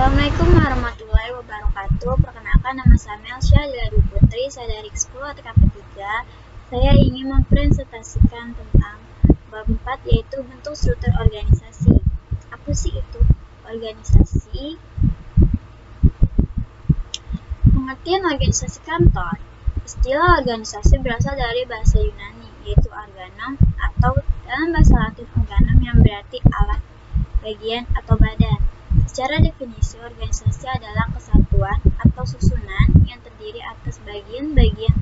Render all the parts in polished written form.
Assalamualaikum warahmatullahi wabarakatuh. Perkenalkan, nama saya Melsha Dwi Putri, saya dari 10 TKP 3. Saya ingin mempresentasikan tentang bab 4, yaitu bentuk struktur organisasi. Apa sih itu organisasi? Pengertian organisasi kantor. Istilah organisasi berasal dari bahasa Yunani, yaitu organon, atau dalam bahasa Latin organum yang berarti alat, bagian, atau badan. Secara definisi, organisasi adalah kesatuan atau susunan yang terdiri atas bagian-bagian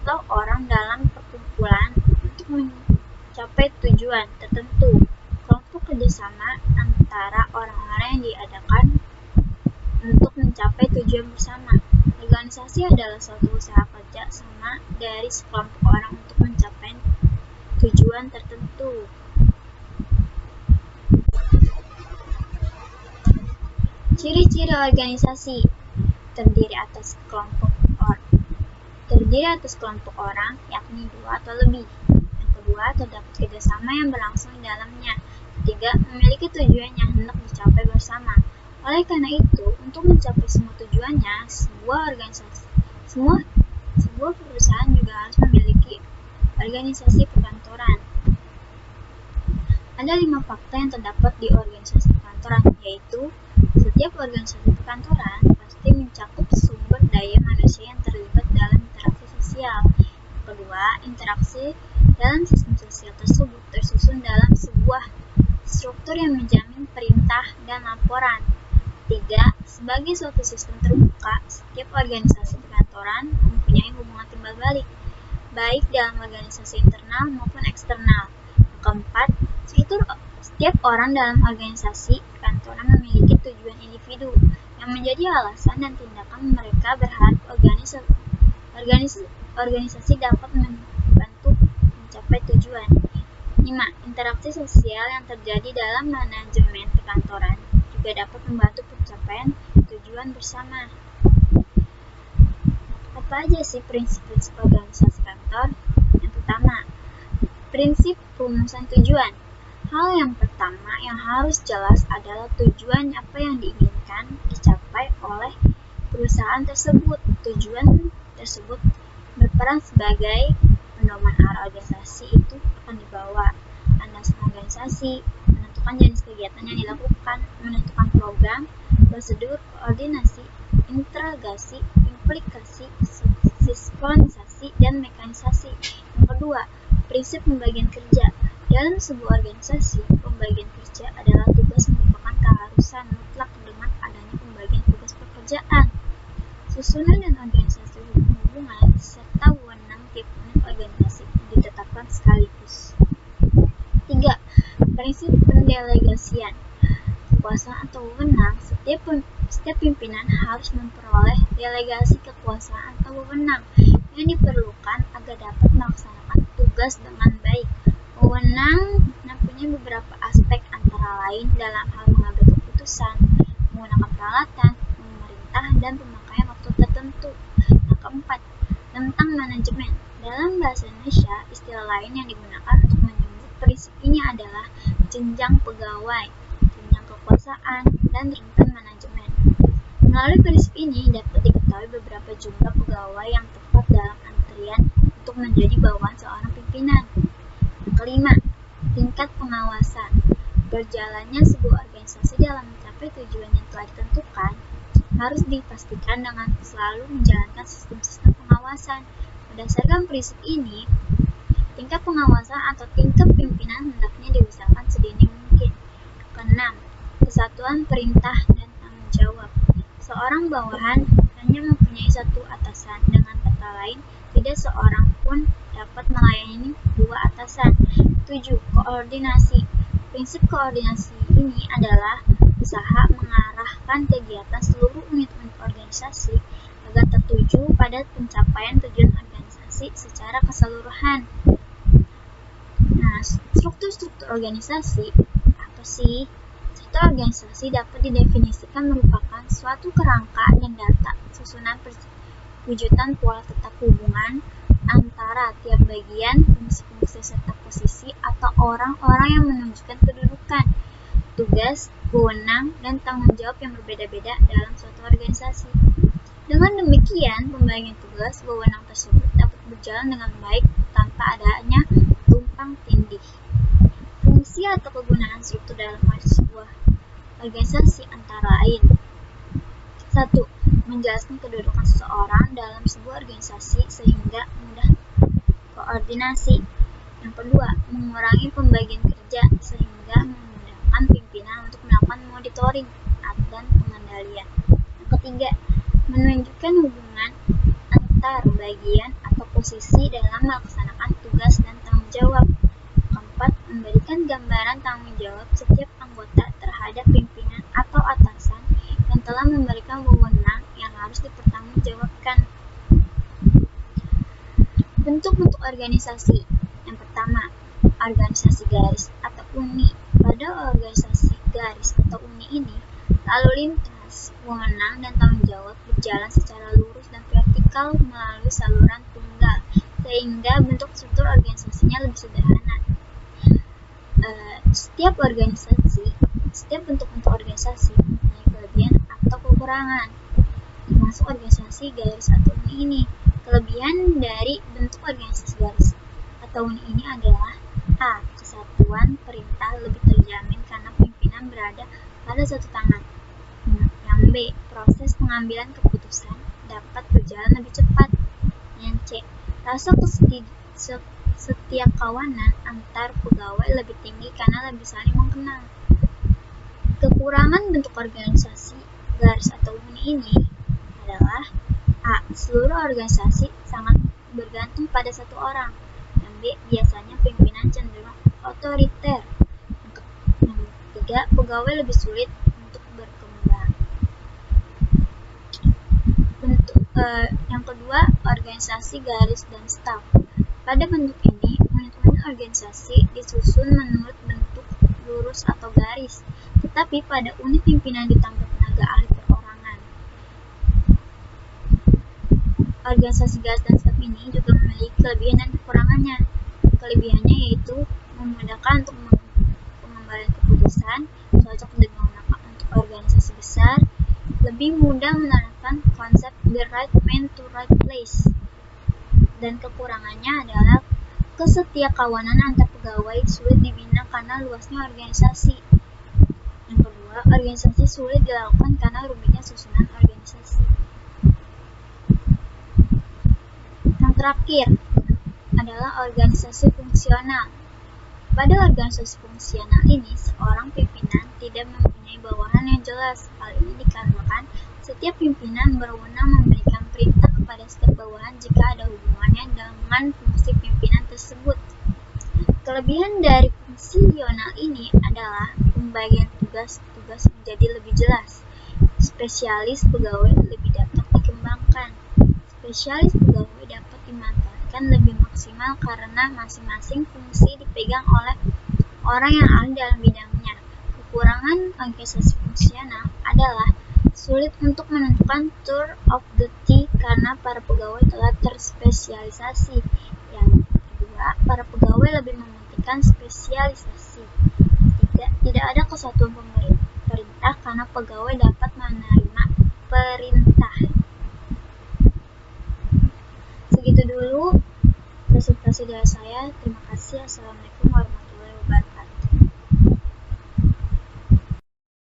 atau orang dalam perkumpulan untuk mencapai tujuan tertentu. Kelompok kerjasama antara orang-orang yang diadakan untuk mencapai tujuan bersama. Organisasi adalah suatu usaha kerja sama dari sekelompok orang untuk mencapai tujuan tertentu. Ciri-ciri organisasi terdiri atas kelompok orang, yakni 2 atau lebih. Yang kedua, terdapat kerjasama yang berlangsung di dalamnya. Ketiga, memiliki tujuan yang hendak dicapai bersama. Oleh karena itu, untuk mencapai semua tujuannya, sebuah perusahaan juga harus memiliki organisasi perkantoran. Ada 5 fakta yang terdapat di organisasi perkantoran, yaitu setiap organisasi perkantoran pasti mencakup sumber daya manusia yang terlibat dalam interaksi sosial. Kedua, interaksi dalam sistem sosial tersebut tersusun dalam sebuah struktur yang menjamin perintah dan laporan. Tiga, sebagai suatu sistem terbuka, setiap organisasi perkantoran mempunyai hubungan timbal balik, baik dalam organisasi internal maupun eksternal. Keempat, setiap orang dalam organisasi perkantoran memiliki tujuan individu yang menjadi alasan dan tindakan mereka berharap organisasi dapat membantu mencapai tujuan. 5. Interaksi sosial yang terjadi dalam manajemen perkantoran juga dapat membantu pencapaian tujuan bersama. Apa aja sih prinsip-prinsip organisasi kantor? Yang pertama, prinsip perumusan tujuan. Hal yang pertama yang harus jelas adalah tujuan apa yang diinginkan dicapai oleh perusahaan tersebut. Tujuan tersebut berperan sebagai pedoman arah organisasi itu akan dibawa. Landasan organisasi, menentukan jenis kegiatan yang dilakukan, menentukan program, prosedur, koordinasi, integrasi, implikasi, sinkronisasi, dan mekanisasi. Yang kedua, prinsip pembagian kerja. Dalam sebuah organisasi, pembagian kerja adalah tugas merupakan keharusan mutlak dengan adanya pembagian tugas pekerjaan. Susunan dan organisasi hubungan serta wewenang tiap unit organisasi ditetapkan sekaligus. 3. Prinsip pendelegasian. Kekuasaan atau wewenang, setiap pimpinan harus memperoleh delegasi kekuasaan atau wewenang yang diperlukan agar dapat melaksanakan tugas dengan baik. Wewenang mempunyai beberapa aspek, antara lain dalam hal mengambil keputusan, menggunakan peralatan, memerintah, dan pemakaian waktu tertentu. Yang keempat, tentang manajemen. Dalam bahasa Indonesia, istilah lain yang digunakan untuk menyebut prinsip ini adalah jenjang pegawai, jenjang kekuasaan, dan rentang manajemen. Melalui prinsip ini dapat diketahui beberapa jumlah pegawai yang tepat dalam antrian untuk menjadi bawahan seorang pimpinan. Kelima, tingkat pengawasan. Berjalannya sebuah organisasi dalam mencapai tujuan yang telah ditentukan harus dipastikan dengan selalu menjalankan sistem-sistem pengawasan. Berdasarkan prinsip ini, tingkat pengawasan atau tingkat pimpinan hendaknya diusahakan sedini mungkin. Keenam, kesatuan perintah dan tanggung jawab. Seorang bawahan hanya mempunyai satu atasan, dengan kata lain, tidak seorang pun dapat melayani 2 atasan. 7. Koordinasi. Prinsip koordinasi ini adalah usaha mengarahkan kegiatan seluruh unit-unit organisasi agar tertuju pada pencapaian tujuan organisasi secara keseluruhan. Nah, struktur organisasi apa sih? Struktur organisasi dapat didefinisikan merupakan suatu kerangka dan data susunan perwujudan pola tetap hubungan antara tiap bagian, fungsi-fungsi serta posisi atau orang-orang yang menunjukkan kedudukan. tugas, wewenang, dan tanggung jawab yang berbeda-beda dalam suatu organisasi. Dengan demikian, pembagian tugas wewenang tersebut dapat berjalan dengan baik tanpa adanya tumpang tindih. Fungsi atau kegunaan struktur dalam sebuah organisasi antara lain: 1. Menjelaskan kedudukan seseorang dalam sebuah organisasi sehingga mudah koordinasi. Yang kedua, mengurangi pembagian kerja sehingga memudahkan pimpinan untuk melakukan monitoring dan pengendalian. Yang ketiga, menunjukkan hubungan antar bagian atau posisi dalam melaksanakan tugas dan tanggung jawab. Keempat, memberikan gambaran tanggung jawab setiap anggota terhadap pimpinan atau atasan yang telah memberikan wewenang yang harus dipertanggungjawabkan. Bentuk-bentuk organisasi. Yang pertama, organisasi garis atau uni. Pada organisasi garis atau uni ini, lalu lintas, wewenang, dan tanggung jawab berjalan secara lurus dan vertikal melalui saluran tunggal, sehingga bentuk struktur organisasinya lebih sederhana. Setiap bentuk-bentuk organisasi mempunyai kelebihan atau kekurangan, termasuk organisasi garis atau uni ini. Kelebihan dari bentuk organisasi garis atau uni ini adalah: A. Kesatuan perintah lebih terjamin karena pimpinan berada pada satu tangan. Yang B. Proses pengambilan keputusan dapat berjalan lebih cepat. Yang C. Rasa setiakawanan antar pegawai lebih tinggi karena lebih saling mengenal. Kekurangan bentuk organisasi garis atau uni ini adalah: A. Seluruh organisasi sangat bergantung pada satu orang. Yang B. Biasanya pimpinan cenderung otoriter. Yang ketiga, pegawai lebih sulit untuk berkembang. Yang kedua, organisasi garis dan staf. Pada bentuk ini, unit-unit organisasi disusun menurut bentuk lurus atau garis, tetapi pada unit pimpinan ditambah tenaga ahli perorangan. Organisasi garis dan staf ini juga memiliki kelebihan dan kekurangannya. Kelebihannya yaitu memudahkan untuk pengembalian keputusan, cocok dengan untuk organisasi besar, lebih mudah menerapkan konsep the right man to right place. Dan kekurangannya adalah kesetiakawanan antar pegawai sulit dibina karena luasnya organisasi. Yang kedua, organisasi sulit dilakukan karena rumitnya susunan organisasi. Yang terakhir adalah organisasi fungsional. Pada organisasi fungsional ini, seorang pimpinan tidak mempunyai bawahan yang jelas. Hal ini dikarenakan setiap pimpinan berwenang memberikan perintah kepada setiap bawahan jika ada hubungannya dengan fungsi pimpinan tersebut. Kelebihan dari fungsional ini adalah pembagian tugas menjadi lebih jelas. Spesialis pegawai lebih dapat dikembangkan. Spesialis pegawai dapat dimanfaatkan lebih maksimal karena masing-masing fungsi dipegang oleh orang yang ahli dalam bidangnya. Kekurangan organisasi fungsional adalah sulit untuk menentukan tour of duty karena para pegawai telah terspesialisasi. Yang kedua, para pegawai lebih mementingkan spesialisasi. Tidak ada kesatuan perintah karena pegawai dapat menerima perintah. Segitu dulu presentasi dari saya. Terima kasih. Assalamualaikum warahmatullahi wabarakatuh.